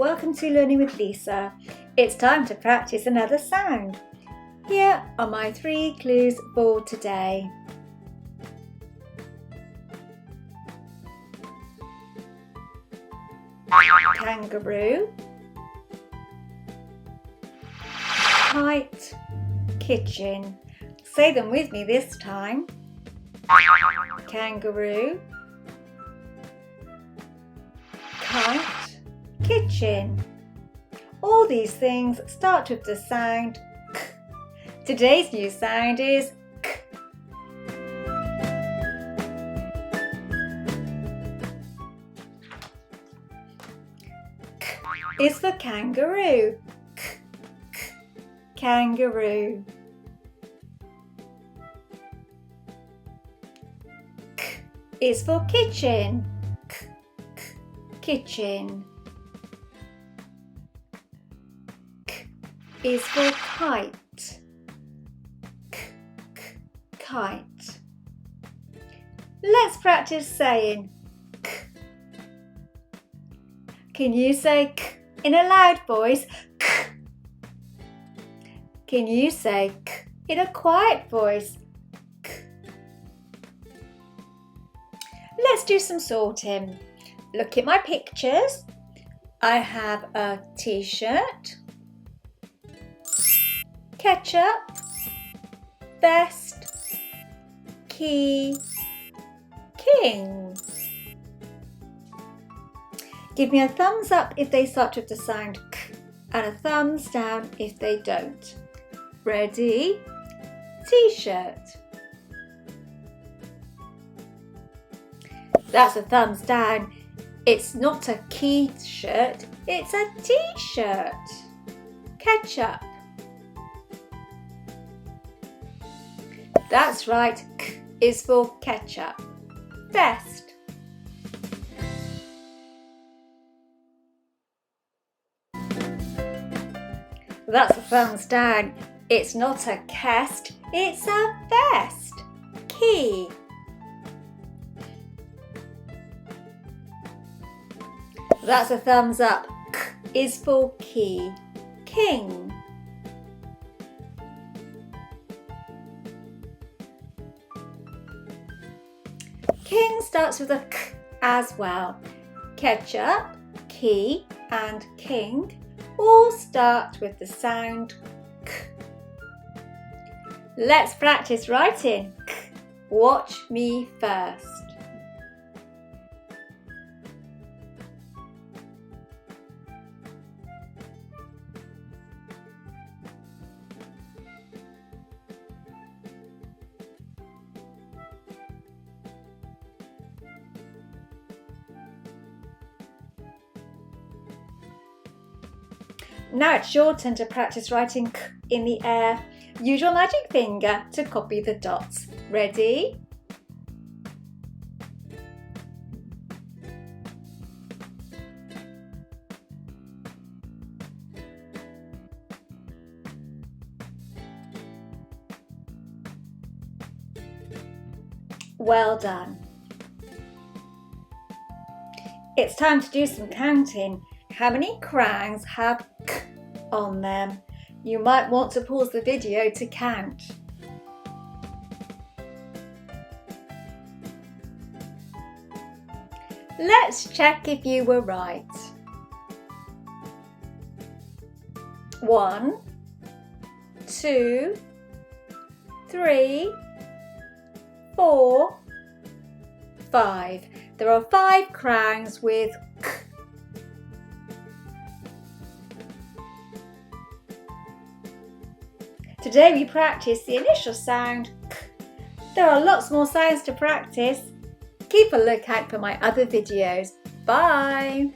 welcome to Learning with Lisa. It's time to practice another sound. Here are my 3 clues for today. Kangaroo, kite, kitchen. Say them with me this time. Kangaroo, kite, kitchen. All these things start with the sound k. Today's new sound is k. K is for kangaroo. K, k, kangaroo. K is for kitchen. K, k, kitchen. K is for kite. K, k, kite. Let's practice saying k. Can you say k in a loud voice? K. Can you say k in a quiet voice? K. Let's do some sorting. Look at my pictures. I have a t-shirt, ketchup, vest, key, king. Give me a thumbs up if they start with the sound k and a thumbs down if they don't. Ready? T-shirt. That's a thumbs down. It's not a key shirt, it's a t-shirt. Ketchup. That's right, k is for ketchup. Vest. That's a thumbs down. It's not a cast, it's a vest. Key. That's a thumbs up. K is for key. King. King starts with a k as well. Ketchup, key and king all start with the sound k. Let's practice writing k. Watch me first. Now it's your turn to practice writing k in the air. Use your magic finger to copy the dots. Ready? Well done. It's time to do some counting. How many crowns have k on them? You might want to pause the video to count. Let's check if you were right. 1, 2, 3, 4, 5. There are 5 crowns with k. Today we practice the initial sound k. There are lots more sounds to practice. Keep a lookout for my other videos. Bye!